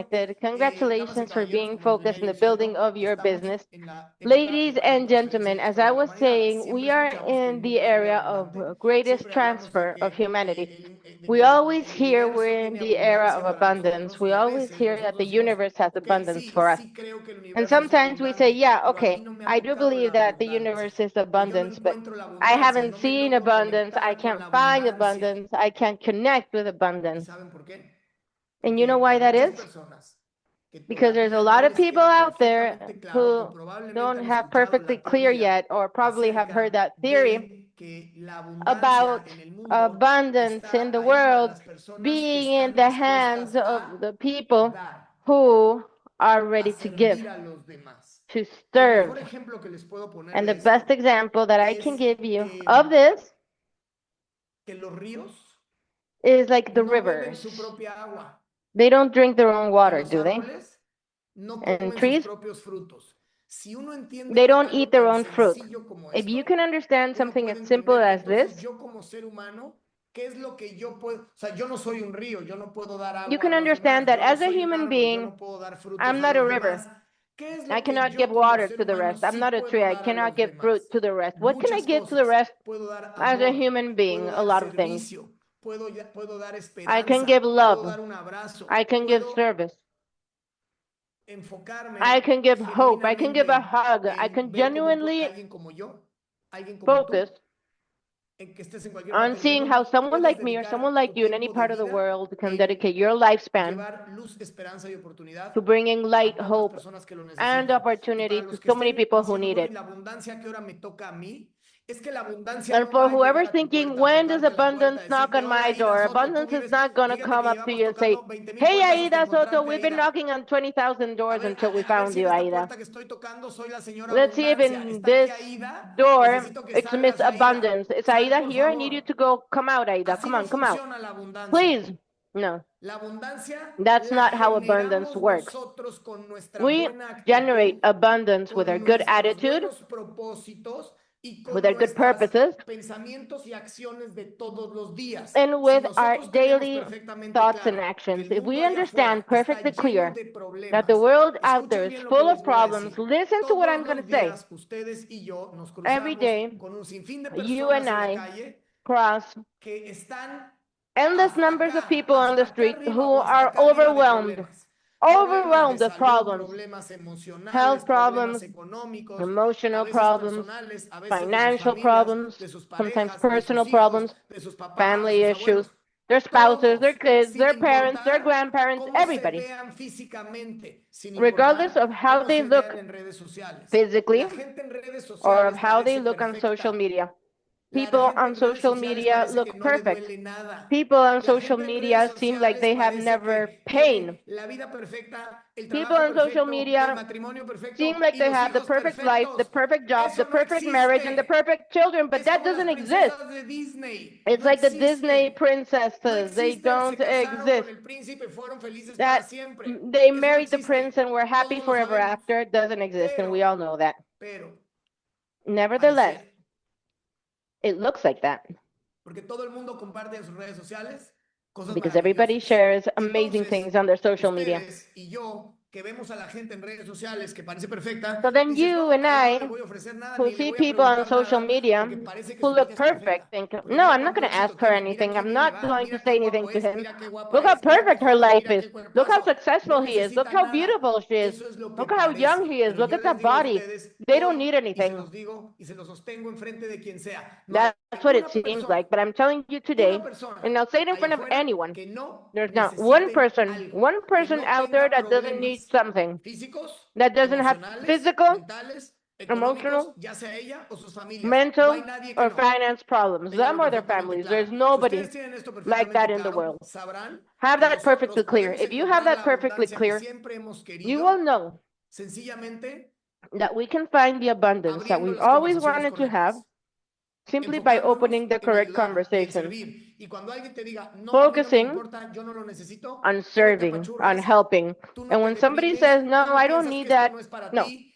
connected. Congratulations for being focused in the building of your business. la época Ladies de and transferencia gentlemen, as de I la was humanidad, saying, we siempre are escuchamos que el in the mundo area iba of adelante. greatest Siempre hablamos de transfer of que, humanity. de We que always el hear universo we're in tiene the era of abundancia para abundance. nosotros We y a always veces hear that the nosotros decimos, universe has ok, abundance sí, for us. sí creo que el And universo es sometimes we say, abundante, yeah, pero a okay, mí no me ha I do tocado la believe that the abundancia. universe is Yo no abundance, but encuentro la I abundancia, haven't no me seen logro abundance. I conectar con can't la find abundancia. abundance. I can't connect with ¿Y abundance. saben por qué? And you know Porque why hay that muchas is? personas que Because there's a todavía lot no of les people queda out there perfectamente claro y who probablemente don't han have escuchado perfectly la clear teoría yet, or probably have heard acerca that theory de que la abundancia about en el mundo abundance in está the ahí para world las personas que being in están the hands dispuestas of a the people dar, who are a ready to give, servir a los demás. to El mejor serve. ejemplo que les puedo poner And de the best esto example that I can es give you of this que los ríos is like the no beben rivers. su propia agua. They don't drink their own Que water, los do they? árboles no And comen sus trees, propios frutos. Si uno entiende they don't algo eat their tan own fruit. sencillo como If you esto, can understand uno something puede as simple entender que as entonces this, yo como ser humano, ¿qué es lo que yo puedo? O sea, yo no soy un río, yo no puedo dar you agua a can los demás, understand that yo no as a soy un human árbol, yo being, no puedo dar frutos I'm a not a los river. demás. ¿Qué es I lo que cannot yo give como water ser to the humano rest. I'm sí not a tree. puedo I dar a cannot los give fruit demás? to the rest. What can I Muchas give to the cosas. rest Puedo dar as a amor, human being? puedo A dar lot of things. servicio, puedo dar I can esperanza, give puedo love. dar un abrazo, I can give puedo service. I enfocarme can give hope. I can give a genuinamente hug. I en can ver cómo genuinely alguien como yo, alguien como focus tú, en que estés en cualquier on parte del seeing mundo, how someone puedes like me or someone dedicar like tu you in any tiempo de part of the vida world can en dedicate your lifespan llevar luz, esperanza y oportunidad to bringing a light, tantas hope, personas que lo and necesitan. Y opportunity para to los que so many estén people who diciendo, need bueno, ¿y it. la abundancia que ahora me toca a mí? Es que la abundancia And no for va a llegar whoever's a tu thinking, puerta, a when does tocarte la puerta, abundance a knock decirte, on oye, my Aida door? Soto, tú Abundance is vives, not going to fíjate come que up to llevamos you and say, tocando 20,000 hey, puertas hasta Aida Soto, encontrarte, we've been Aida. knocking on 20,000 doors until we A ver found si en you, esta Aida. puerta que estoy tocando soy la señora Let's see if abundancia. in ¿Está aquí this Aida? door Necesito que it's Miss salgas, Aida. Abundance. Is Sal, Aida por here? I need you favor. to go. Come out, Aida. Así Come no on, come out. funciona la abundancia. Please. No, La abundancia that's la not how abundance generamos works. nosotros con nuestra We buena generate actitud, abundance with our con good nuestros attitude, buenos propósitos y with con our good nuestros purposes, pensamientos y acciones de todos los días. and Si with our nosotros tenemos daily perfectamente thoughts and claro que actions. el If we mundo allá understand afuera está perfectly lleno clear de that the problemas, world out there escuchen is bien lo que full les of voy a problems, decir. listen to what Todos I'm going los to say. días ustedes y yo nos Every cruzamos day, con un sinfín de you and personas en la I calle cross que están endless numbers of people on the hasta acá street arriba who o hasta are acá arriba de overwhelmed, problemas. Problemas de overwhelmed with salud, problems, problemas emocionales, health problemas problems, económicos, a emotional veces problems, personales, a veces de sus financial familias, problems, de sus sometimes parejas, de personal sus hijos, problems, de sus papás, de family sus issues, abuelos. their spouses, their Todos, kids, sin their parents, their importar grandparents, cómo se everybody, vean físicamente, sin regardless of importar how cómo they se look vean en redes sociales. physically La gente en redes or of sociales how they parece look on social perfecta. media. La People gente on en redes social sociales media parece que look no le perfect. duele nada. People on La social gente en redes media seem like sociales they have parece never que pain. tiene la vida perfecta, el People trabajo on social perfecto, el media matrimonio seem perfecto like y they los have the hijos perfect life, the perfectos. perfect job, the Eso no perfect marriage, and the existe. perfect children, but Es that como las doesn't exist. princesas de Disney. It's No like the Disney existe. No princesses. They existen. Se don't casaron con exist. el príncipe y fueron felices para That siempre. they Eso no married the prince existe. and were happy Todos lo forever sabemos. after doesn't exist, and we all know that. Pero, Nevertheless, pareciera. it looks like that Porque todo el mundo comparte en sus redes sociales cosas because everybody maravillosas. shares Y amazing entonces, things on their social media. ustedes y yo, que vemos a la gente en redes sociales que parece perfecta, So then dices, you no, and ahí no le I, voy a ofrecer nada, who ni le see voy a people on preguntar social nada, media porque parece que who su vida look es perfect, perfecta. think, Porque no, mira I'm not cuánto going to ask éxito her tiene, mira anything. qué I'm bien le not va, going to mira say qué anything guapo to es, him. mira qué guapa Look how es, mira qué perfect her joven, life mira is. qué Look how cuerpazo. successful No he is. Look necesita how nada. beautiful she is. Eso es lo que Look how young parece. he is. Pero Look yo at les that digo a body. ustedes They don't hoy, need y se anything. los digo y se los sostengo enfrente de quien sea, no hay That's what it una seems persona, like. But I'm telling you una today, persona and I'll say it in allá front of afuera anyone. que no There's not necesite algo, one que person no out there tenga that doesn't need problemas something, físicos, that doesn't have emocionales, physical, mentales, económicos, emotional, ya sea ella o sus familias. No hay mental, nadie que or no. finance problems, them Ténganlo or their perfectamente families. claro. There's Si nobody ustedes tienen esto like that perfectamente in the claro, world. sabrán Have que that perfectly nosotros clear. podemos If you have encontrar that la perfectly abundancia que clear, siempre hemos you querido will know sencillamente that we can find the abundance that abriendo we've las always conversaciones wanted to have correctas, simply by enfocándonos opening the en correct ayudar y en conversations, servir. Y cuando alguien te diga, no, a mí no me focusing importa, yo no lo necesito, on tú no te serving, on apachurras, helping. tú no And te when somebody deprimes, says, no, tú no I don't piensas que need esto that, no es para no, ti,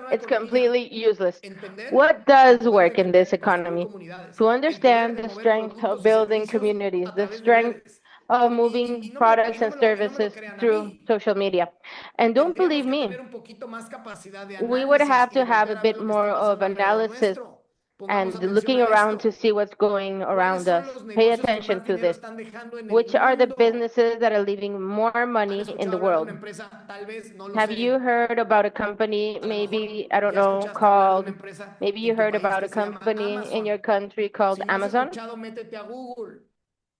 nueva it's economía, completely useless. entender What does cómo work in this emprender, construir economy? comunidades, To el poder understand de the mover strength of productos y building servicios communities, a the través de strength redes. of Y moving no me lo, y products no and me lo, y no me lo services crean a through mí. social media. And don't Tendríamos believe que me, tener un poquito más capacidad de we would análisis have y to de have a voltear a ver bit lo que more está of pasando alrededor analysis nuestro. Pongamos and atención looking a around to esto. see what's going ¿Cuáles around son us. los Pay negocios que attention más to dinero this. están dejando en el Which are the mundo? businesses that are leaving more ¿Han money in escuchado the hablar de una world? empresa? Tal vez, no lo Have you sé. heard about a company, A lo mejor maybe, I don't ya know, escuchaste hablar de una called, empresa maybe you en tu heard país about que a se llama company in your Amazon. country called Si no has Amazon? escuchado, métete a Google.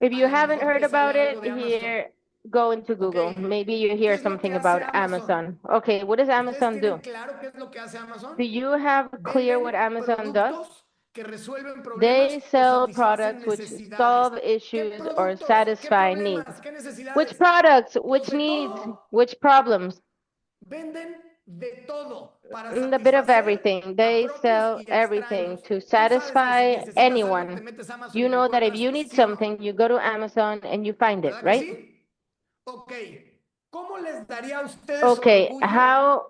If you a lo haven't mejor heard te sale about algo it, de Amazon. here, go into Ok, Google. Maybe you ¿qué hear es lo que something hace about Amazon? Amazon. Okay, what does ¿Ustedes Amazon tienen do? claro qué es lo que hace Amazon? Do you have clear what Venden Amazon does? productos que resuelven They problemas o sell satisfacen products which necesidades. solve ¿Qué issues or productos? ¿Qué satisfy needs. problemas? ¿Qué Which necesidades? products, Pues which de needs, todo. which problems? Venden de todo para A bit of satisfacer everything. a They propios sell y everything extraños. to Tú sabes que si satisfy necesitas algo, te anyone. metes a Amazon You y lo know that if encuentras, you need ¿sí o no? something, you go to Amazon and you find it, ¿Verdad que right? sí? Ok. ¿Cómo les daría a ustedes Okay, orgullo how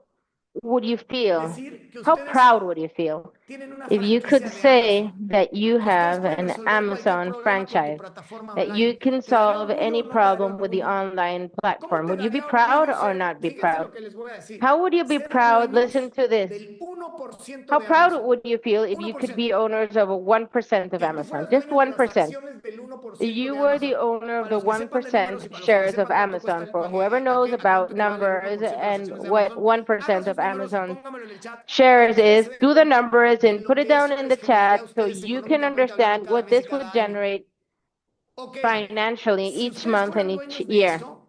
would you feel? decir que How ustedes proud would you feel tienen una if you could franquicia de say Amazon? that you Que ustedes have pueden an resolver cualquier Amazon problema con tu franchise, plataforma that you online. can ¿Te daría solve orgullo any o no te daría problem with the orgullo? online ¿Cómo platform? te Would you be daría proud orgullo or ser, not be fíjense proud? lo que les voy a decir, How would you be ser proud? Listen dueños to this. del 1% How de proud Amazon? would you feel if you could 1%. be owners of a 1% of Que tú Amazon? fueras Just dueño de las 1%. acciones del 1% You de were the Amazon. owner of Para the los que sepan de números 1% y para los que shares of sepan cuánto cuesta Amazon. For whoever knows a about cuánto equivale el numbers 1% de las and acciones de what Amazon, hagan 1% of sus números y Amazon póngamelo en el chat para shares que ustedes is, se den do the cuenta numbers de and lo put it que down eso in the les generaría chat a so ustedes you can económicamente hablando understand cada what mes y this would cada año. generate Ok, financially si each ustedes month and fueran each dueños de year. eso,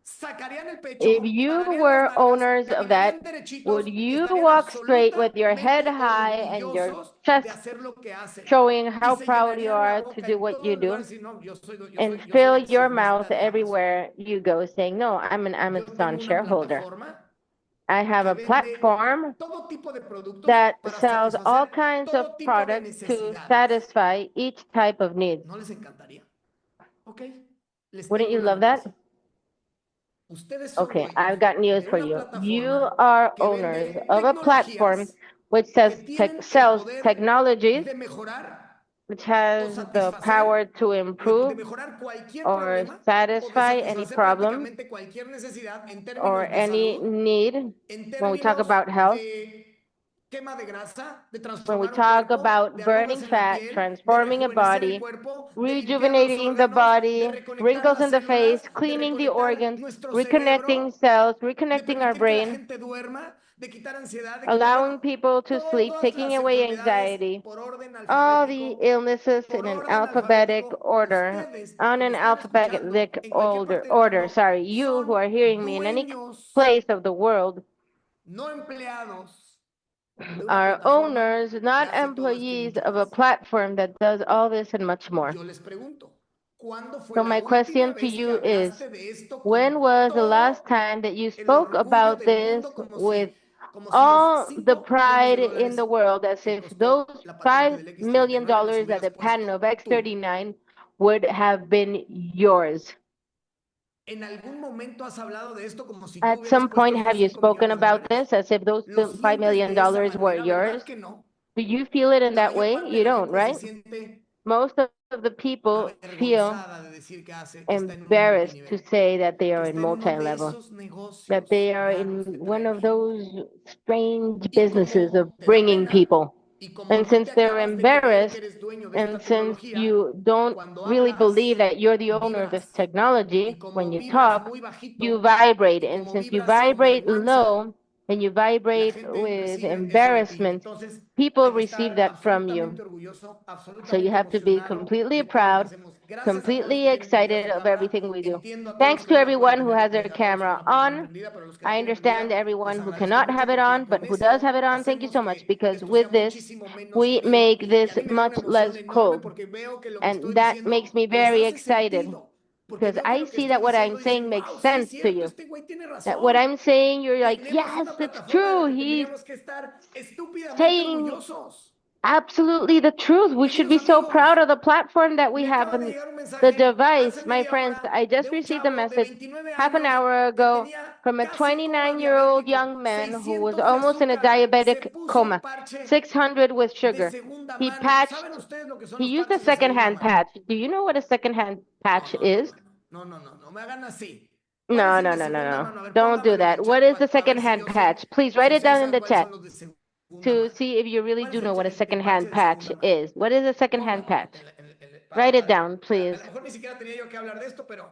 sacarían el If pecho, you pararían las were nalgas, owners of that, caminarían derechitos would y you estarían walk straight with your head absolutamente high and your orgullosos de chest hacer lo que hacen. showing Y how se proud you llenarían la are to boca do en what todos you los lugares do? y no, And yo soy fill your accionista mouth de Amazon. everywhere you go saying, no, I'm an Yo tengo Amazon una shareholder. plataforma I have que a vende platform todo tipo de productos that para sells all satisfacer kinds of todo tipo de products to necesidades. satisfy each type of need. ¿No les encantaría? Ok, les Wouldn't tengo you una love that? noticia. Ustedes son Okay, I've dueños got news de for una you. You plataforma are que owners vende of a platform tecnologías which que tienen el sells poder technologies, de mejorar which o has the power satisfacer, to de improve mejorar cualquier or problema o de satisfy any satisfacer problem prácticamente cualquier necesidad en or términos de any salud, need. en When we talk términos about health, de quema de grasa, de when we transformar un talk cuerpo, about de arrugas burning en la fat, piel, de transforming a rejuvenecer el body, cuerpo, de limpiar los rejuvenating the órganos, de body, reconectar wrinkles las in the face, células, de cleaning the reconectar organs, nuestro reconnecting cerebro, cells, de reconnecting our permitir que la brain, gente duerma, de quitar ansiedad, de quitar, allowing bueno, people to sleep, todas taking las away enfermedades anxiety, por orden all the alfabético, illnesses in por an orden alphabetic alfabético, order, ustedes on que me an están escuchando alphabetic en cualquier parte del order, mundo sorry, you who son are hearing me in any dueños, place of the world no empleados de una are plataforma owners, que not hace todo esto y employees mucho of a más. platform that does all this and much more. Yo les pregunto, ¿cuándo fue So la my última question to vez que you is, hablaste de esto when con was the last todo time that you el spoke orgullo about del this mundo with como si los all the 5 millones de pride in the dólares world, as que if costó those la patente $5 del million X39 los that hubieras the patent of puesto tú? X39 would have been yours? ¿En algún momento has hablado de esto como si tú At hubieras some puesto point, esos have you 5 spoken millones de about dólares? this as if those ¿Lo $5 sientes million de esa were manera? ¿Verdad yours? que no? Do you feel it in La that mayor way? parte de You la don't, gente se right? siente Most of the people feel avergonzada de decir que está en un embarrassed to multinivel, say that they que are in está en uno de multi-level, esos that they negocios are in raros que one traen of gente. those strange Y businesses of como te da bringing pena people. y como And no since te they're acabas de creer que embarrassed, eres dueño de and esta since tecnología, you don't cuando really believe hablas, that you're the owner of this vibras. Y technology, when como you vibras talk, muy you bajito vibrate. y And como since you vibras con vibrate vergüenza, low and you la vibrate gente with recibe eso de ti. embarrassment, Entonces, people hay que receive estar that from absolutamente you. orgulloso, So you absolutamente have to be emocionado completely de todo lo que proud, hacemos. Gracias a todos los completely que tienen videos excited en of cámara. everything we do. Entiendo a todos los Thanks que to no la pueden everyone who tener, has their a todos con camera la pueden tener on. prendida, pero los que la I tienen understand prendida, les everyone who agradezco cannot mucho have it porque on, con but who does esto have it on, thank you hacemos so much, que because esto sea with this, muchísimo menos we frío make y a this mí me da una much emoción less enorme cold. porque veo que lo que estoy And that makes diciendo me les very hace excited sentido. Porque because veo que I lo que see estoy that what diciendo I'm dicen, saying makes wow, sí es sense to cierto, you. este güey tiene That what razón. I'm saying, you're like, Tenemos yes, una it's plataforma de la true. que He's tendríamos que estar estúpidamente saying orgullosos. absolutely the truth. We should Queridos be so proud amigos, of the platform that we me have acaba de and llegar un the mensaje hace device. My media friends, hora I de just un received a chavo de message 29 half an años hour que ago tenía from a casi coma 29-year-old diabético, young man who was 600 de almost in a azúcar, se diabetic puso un coma, parche 600 with de sugar. segunda He mano. ¿Saben patched, ustedes lo que son he los used a parches de segunda secondhand mano? patch. Do you know what a secondhand No, patch no, no, is? no, no, no, no, no me hagan así. ¿Cuál es No, el no, de no, no, segunda no. mano? A ver, Don't do póngamelo en that. el What chat is the para ver si secondhand yo sé, patch? Please write si it ustedes down in saben the cuáles chat son los de segunda to mano. see if you really ¿Cuál do es know what a el parche secondhand de patch segunda mano? is. What is a secondhand Pónganlo patch? Write it down, a please. lo mejor ni siquiera tenía yo que hablar de esto, pero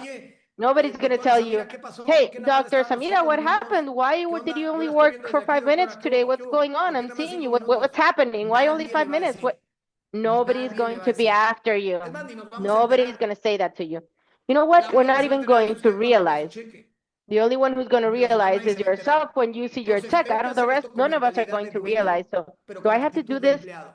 Samira. Oye, Nobody's going to doctora tell you, Samira, ¿qué pasó? hey, ¿Por qué nada más Dr. estaban los Samira, 5 what minutos? happened? Why ¿Qué did you onda? Yo only la estoy work viendo for desde aquí, 5 minutes doctora. ¿Qué today? hubo? ¿Qué What's hubo? going on? ¿Por qué I'm nada más seeing 5 you. minutos? What's happening? Why only Nadie le 5 va a minutes? decir. Nobody's Nadie le going va a to be decir. after you. Es más, ni nos vamos a Nobody's enterar. going to say that to you. You know what? La We're única que not se va a even enterar es going to usted cuando vea su realize. cheque. The only one who's going to Porque los demás realize nadie is se va a yourself enterar. when you see your Entonces, check. tengo Out que of the hacer rest, esto con none of us are mentalidad going de to realize. dueño, So, pero do con I have to actitud do de this empleado.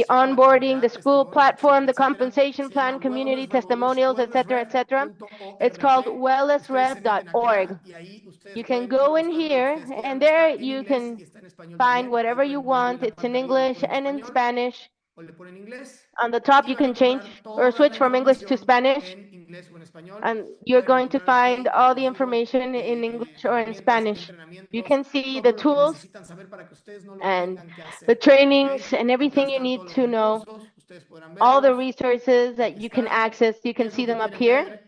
the onboarding, the school platform, the compensation plan, community testimonials, etc., etc. It's called wellnessrev.org. You can go in here, and there you can find whatever you want. It's in English and in Spanish. On the top, you can change or switch from English to Spanish, and you're going to find all the information in English or in Spanish. You can see the tools and the trainings and everything you need to know, all the resources that you can access. You can see them up here,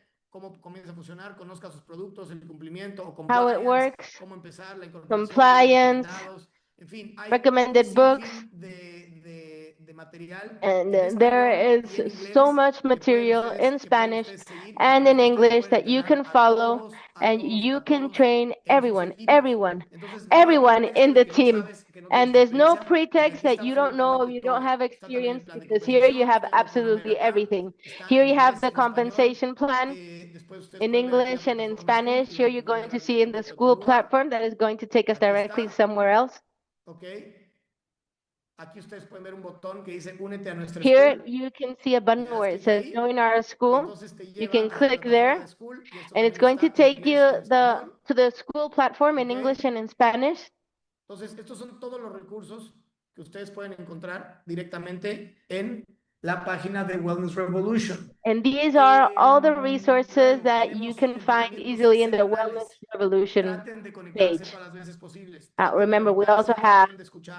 how it works, compliance, recommended books, And there is so much material in Spanish and in English that you can follow, and you can train everyone in the team. And there's no pretext that you don't know or you don't have experience, because here you have absolutely everything. Here you have the compensation plan in English and in Spanish. Here you're going to see in the school platform that is going to take us directly somewhere else. Here you can see a button where it says join our school. You can click there, and it's going to take you to the school platform in English and in Spanish. Entonces, estos son todos los recursos que ustedes pueden encontrar directamente en la página de Wellness Revolution. And these are all the resources that you can find easily in the Wellness Revolution page. Remember, we also have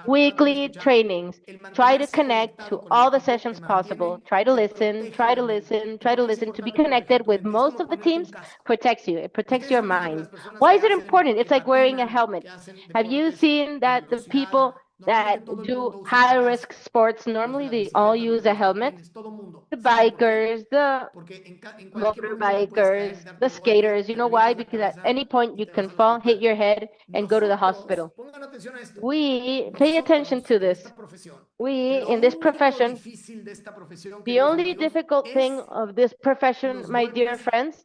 weekly trainings. Try to connect to all the sessions possible. Try to listen, try to listen, try to listen. To be connected with most of the teams protects you. It protects your mind. Why is it important? It's like wearing a helmet. Have you seen that the people that do high-risk sports, normally they all use a helmet? The bikers, the motorbikers, the skaters. You know why? Because at any point you can fall, hit your head, and go to the hospital. We pay attention to this. We, in this profession, the only difficult thing of this profession, my dear friends,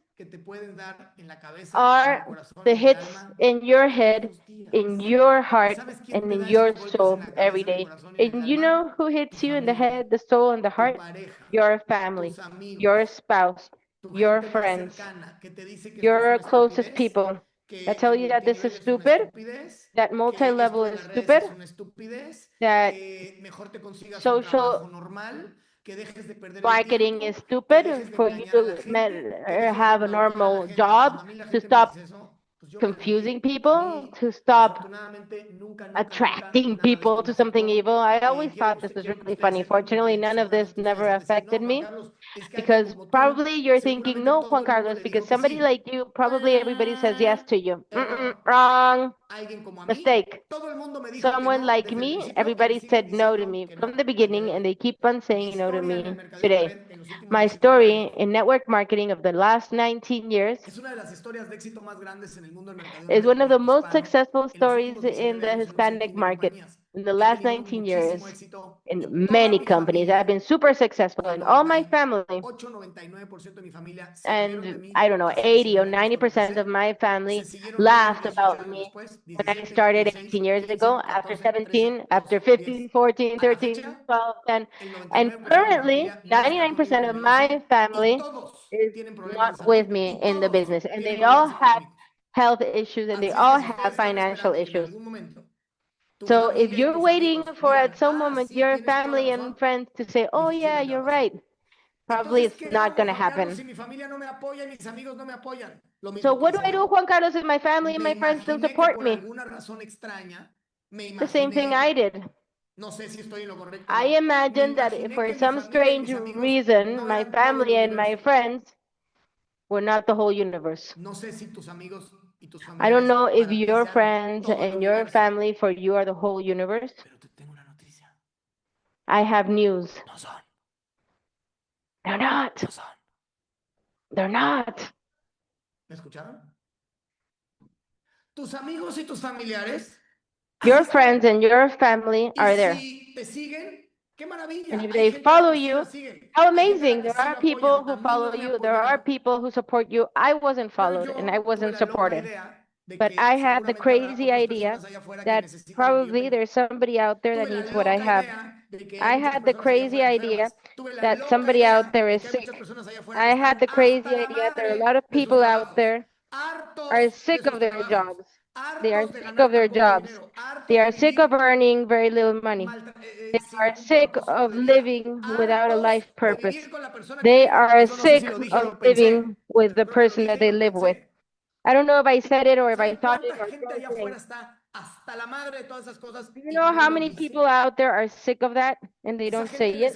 are the hits in your head, in your heart, and in your soul every day. And you know who hits you in the head, the soul, and the heart? Your family, your spouse, your friends, your closest people that tell you that this is stupid, that multi-level is stupid, that social marketing is stupid, for you to have a normal job, to stop confusing people, to stop attracting people to something evil. I always thought this was really funny. Fortunately, none of this never affected me, because probably you're thinking, no, Juan Carlos, because somebody like you, probably everybody says yes to you. Wrong. Mistake. Someone like me, everybody said no to me from the beginning, and they keep on saying no to me today. My story in network marketing of the last 19 years is one of the most successful stories in the Hispanic market in the last 19 years. In many companies, I've been super successful in all my family. And I don't know, 80 or 90% of my family laughed about me when I started 18 years ago, after 17, after 15, 14, 13, 12, 10. And currently, 99% of my family is not with me in the business. And they all have health issues, and they all have financial issues. So if you're waiting for at some moment your family and friends to say, oh yeah, you're right, probably it's not going to happen. So what do I do, Juan Carlos, if my family and my friends don't support me? The same thing I did. I imagine that if for some strange reason, my family and my friends were not the whole universe. I don't know if your friends and your family for you are the whole universe. I have news. They're not. They're not. ¿Me escucharon? Tus amigos y tus familiares. Your friends and your family are there. Si te siguen, qué maravilla. And if they follow you, how amazing. There are people who follow you. There are people who support you. I wasn't followed and I wasn't supported. But I had the crazy idea that probably there's somebody out there that needs what I have. I had the crazy idea that somebody out there is sick. I had the crazy idea that a lot of people out there are sick of their jobs. They are sick of their jobs. They are sick of earning very little money. They are sick of living without a life purpose. They are sick of living with the person that they live with. I don't know if I said it or if I thought it or something. Do you know how many people out there are sick of that and they don't say it?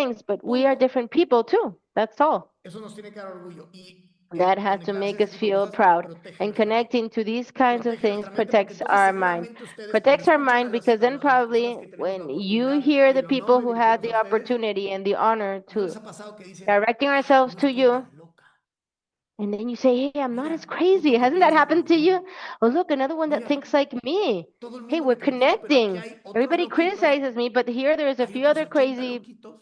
things, but we are Punto. different people too. That's all. Eso nos tiene que dar orgullo. Y That has to conectarse a make este us tipo de feel cosas proud. protege And nuestra mente. connecting to these kinds of Protege things nuestra mente porque protects entonces our mind. seguramente ustedes cuando Protects our escuchan mind because then a las personas probably que tenemos la when you oportunidad hear y the el honor people de who had dirigirnos the a ustedes, opportunity and the honor ¿no les to ha pasado que dicen, directing ay, ourselves no to estoy you, tan loca? and then you say, hey, I'm not Mira, as crazy. otro que Hasn't that piensa como happened to tú. you? Oh, look, another one that Mira, thinks like me. todo el Hey, mundo we're me critica, pero aquí connecting. hay otros Everybody loquitos, criticizes me, but here there's a hay few otros other 80 crazy loquitos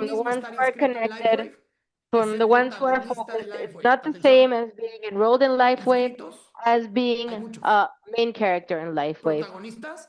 from the mismo ones estar who are inscrito en connected, LifeWave que from the ser ones who are protagonista de focused. It's LifeWave. not the Atención, same as being enrolled in LifeWave inscritos as hay being muchos, a main character in LifeWave. protagonistas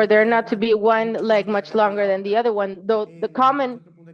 for there not to be one leg much longer than the other one. Though the common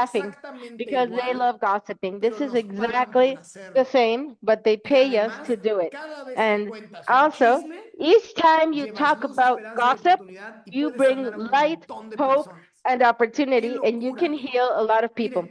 laughing because they love gossiping. This is exactly the same, but they pay us to do it. And also, each time you talk about gossip, you bring light, hope, and opportunity, and you can heal a lot of people.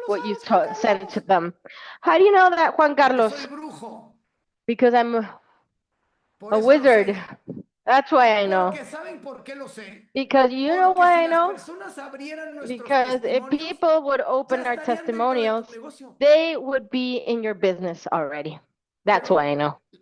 what you sabes, Juan sent to Carlos? them. How do you know that, Juan Porque soy Carlos? brujo. Because I'm Por a eso lo wizard. sé. That's why I know. Porque ¿saben por qué lo sé? Because you know Porque why si I las know? personas abrieran nuestros Because if testimonios, people would ya open our estarían dentro de tu testimonials, negocio. they would be in your business already. That's Pero why I know.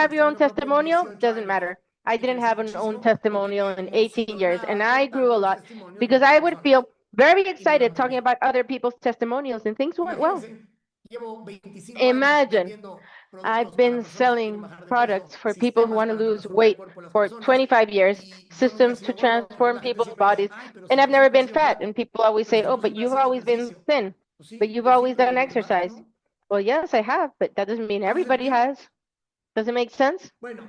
have your own tener otro con testimonial, 18 doesn't años matter. I y didn't crecí have an own muchísimo porque testimonial in hemos 18 sido years, and nada I grew a tantos lot testimonios de because otras I would personas feel very y nos excited va muy talking bien. about other people's testimonials, and things went well. Imagínense, llevo 25 años Imagine, vendiendo I've productos para been personas que quieren selling bajar de products peso, for people who sistemas want to para lose transformar el weight cuerpo de las for personas 25 years, y yo nunca he systems to sido gordo, pero transform la gente people's siempre dice, bodies. ay, pero And si I've tú never siempre has been sido fat. flaco, And people always pero say, si oh, tú but siempre has you've hecho always been ejercicio, thin, pues but sí, you've yo always siempre done digo lo demás, exercise. ¿no? Well, yes, I have, but that doesn't mean ¿Hace everybody sentido? has. Does it make sense? Bueno,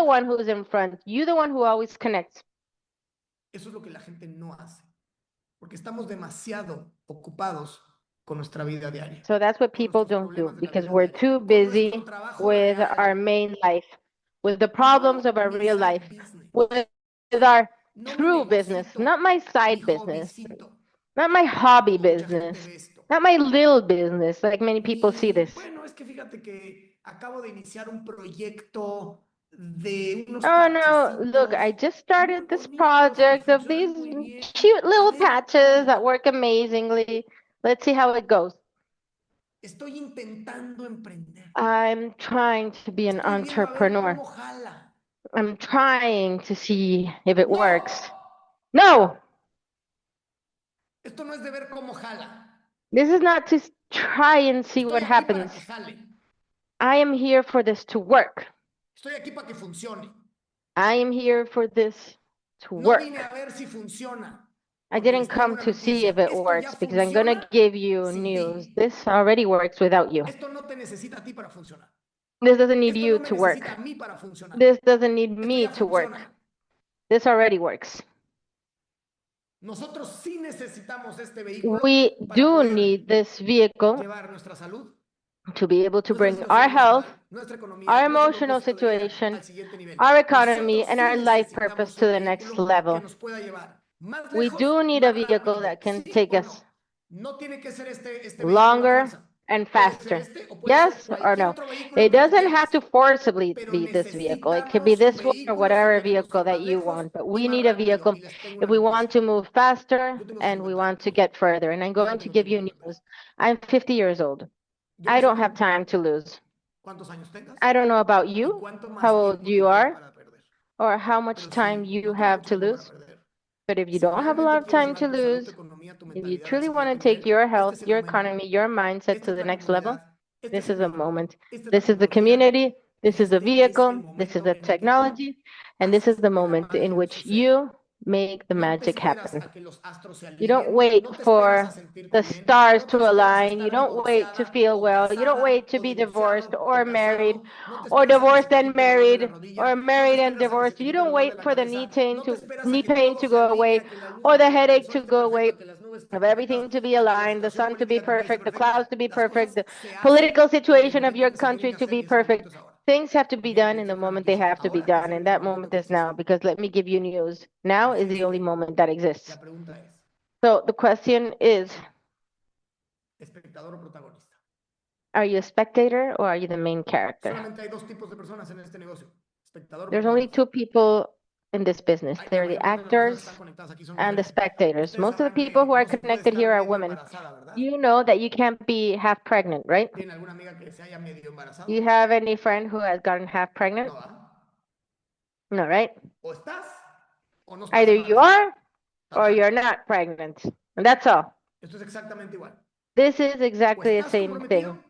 the one who's in front. You the one who always connects. Eso es lo que la gente no hace. porque estamos demasiado ocupados con nuestra vida diaria. So that's what Con people nuestros don't do problemas de la because vida we're diaria, too con busy nuestro trabajo with our real. main life, with the No problems of our mi real side life, business, with our no mi true business, negocito, not my mi side business, hobbycito, not my hobby como mucha gente business, ve esto. not my little business, like many people see this. Bueno, es que fíjate que acabo de iniciar un proyecto de unos Oh no, look, I parchecitos just muy started this bonitos que project of funcionan these muy bien. cute A little ver patches that cómo. work amazingly. Let's see how it goes. Estoy intentando emprender. I'm trying to be an Estoy viendo a ver entrepreneur. cómo jala. I'm trying to see if it works. No, No, esto no es de ver cómo jala. this is not to try and see Estoy what aquí para happens. que jale. I am here for this to work. Estoy aquí para que funcione. I am here for this to No vine a work. ver si funciona. I Porque les didn't traigo come una to see if noticia. it Esto ya works because I'm going to funciona give you sin news. ti. This already works without you. Esto no te necesita a ti para funcionar. This doesn't need Esto you no me to work. necesita a mí para funcionar. This doesn't need Esto me ya to work. funciona. This already works. Nosotros sí necesitamos este vehículo We para do poder need this vehicle llevar nuestra salud, to be able to nuestra bring our situación health, emocional, nuestra economía, our nuestro emotional propósito de vida situation, al siguiente nivel. our economy, Nosotros and sí our life purpose necesitamos to un the next vehículo que level. nos pueda llevar más We lejos, do need a más vehicle rápido. that can ¿Sí take o us no? No tiene que ser este vehículo a longer fuerza. and Puede ser faster. este o puede ser Yes or cualquier no? otro vehículo It que tú doesn't have quieras, to forcibly pero be this vehicle. It could be necesitamos un this one or vehículo si whatever queremos vehicle ir that más you lejos want. But y we más need a rápido. vehicle Y les tengo if una we want noticia. to move faster Yo tengo and we 50 want to años. get further. And I'm Yo no going to tengo give tiempo you que perder. news. I'm 50 years old. Yo I no sé don't have time to lose. cuántos años tengas I don't know about y you, cuánto how más old tiempo te you queda are, para perder. or how much Pero time si you no tienes have mucho to tiempo para lose. perder, But if you si don't have a lot realmente of quieres time to llevar tu salud, tu lose, economía, tu if you mentalidad al truly want to siguiente take nivel, your este health, es el your momento. economy, your mindset Esta to es the la next level, comunidad, este this es el is a vehículo, moment. esta es la This is the tecnología community, y this is the este es el vehicle, this is momento the en el que tú technology, and this is haces the que la moment in magia which suceda. you make the No te magic esperas happen. a que los astros se You don't alineen, wait no te esperas a for sentirte the bien, stars no te to esperas a align. You estar don't wait to divorciada feel o well. You don't wait casada to o be divorced divorciado or o married casado, no te or esperas a que se divorced te and quite el dolor de la married or rodilla, no te married and esperas a que se divorced. te You quite el don't dolor de wait la for the cabeza, no te esperas a knee que pain todo to se go alinee, away a que la or luna, the que el headache sol to esté go away perfecto, que las nubes estén of perfectas, everything to be a que la aligned, the situación sun to be política de tu país esté perfect, the perfecta. clouds to be Las perfect, cosas the se hacen political en el situation of momento your que se tienen que country to hacer be y ese momento perfect. es ahora. Things have to be Bien, done les in the tengo una moment they noticia. have to be Ahora es done, el and único that momento moment que is now, existe. because let me give you news. Now is Así es the only que moment that exists. la pregunta es, So the question is, ¿espectador o protagonista? are you a spectator or are you the main character? Solamente hay dos tipos de personas en este negocio, espectador o There's only protagonista. two people in this business. La They're the mayor parte de las personas que están actors conectadas aquí son and the mujeres. spectators. Ustedes Most of the sabrán people who que are no se puede connected estar here are medio women. embarazada, ¿verdad? You know that you can't be half pregnant, right? ¿Tienen alguna amiga que se haya medio embarazado? Do you have any friend who has gotten half pregnant? No, ¿verdad? No, right? O estás o no estás Either you embarazada. are or you're not pregnant. And that's all. Esto es exactamente igual. This is O exactly the estás same comprometido thing.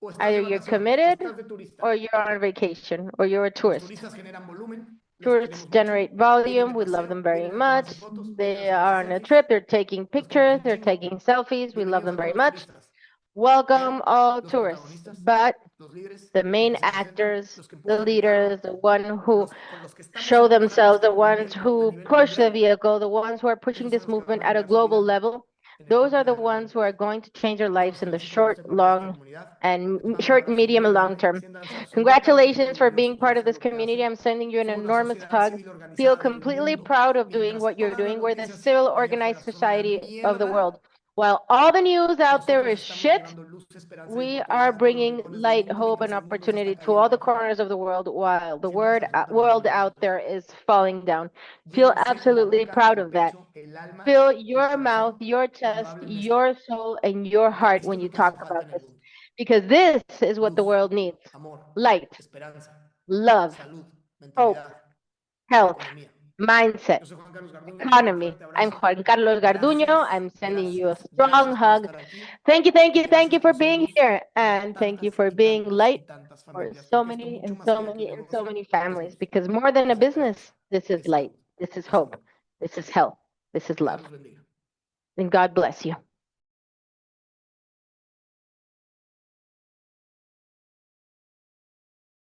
o estás Either de you're vacaciones o committed estás de turista. or you're on vacation or you're a Los tourist. turistas generan volumen, les Tourists queremos mucho, generate vienen volume. de We love them paseo, very vienen a tomarse much. fotos, vienen a They sacarse are on a selfies, trip. They're taking los queremos pictures. un They're chingo. taking selfies. We love Bienvenidos them a todos very los much. turistas. Welcome Pero all los tourists. protagonistas, But los líderes, the los main que se presentan, actors, los que the empujan el carro, leaders, the one who con los que estamos show empujando themselves, este the ones movimiento a who nivel push the mundial, vehicle, the ones who are pushing esos son this los que van movement a at a cambiar su global vida level, en el those corto are y the largo ones who plazo. are going to change their Todos los lives in the felicito por short, ser parte de esta long, comunidad. and Les mando un short, abrazo medium, muy and long grande. term. Siéntanse absolutamente Congratulations for orgullosos being por part of hacer this lo que community. hacen. I'm sending you an Somos la enormous sociedad hug. civil Feel organizada del completely mundo, proud of doing mientras what you're todas las doing. We're the noticias civil de allá afuera organized son una society of the world. mierda. While all the news out there Nosotros is estamos shit, llevando luz, esperanza y we are oportunidad a todos los bringing rincones del light, mundo hope, and mientras el mundo se está opportunity to all cayendo the allá afuera. corners of the world while the Siéntanse absolutamente world out orgullosos. there is falling down. Feel Llénense la absolutely boca, proud el of that. pecho, el alma, Fill el your mouth, corazón your cuando chest, hablen de esto. your soul, and your Porque heart esto when es you lo que hace talk falta about en el this. mundo. Because this is what the Luz, world needs. amor, Light, esperanza, love, salud, hope, mentalidad, health, economía. mindset, Yo soy Juan Carlos Garduño, les mando un economy. fuerte I'm abrazo. Juan Carlos Garduño. Gracias, I'm sending you a gracias, strong gracias por hug. estar aquí Thank y you gracias for por ser being luz here. para And thank you tantas for y being tantas y light tantas for familias, so porque esto many mucho and más so allá que un many and so negocio many es families. luz, Because more than a es business, esperanza, this is es light, salud, this is es hope, amor. this is health, this is Que Dios love. los bendiga. And God bless you.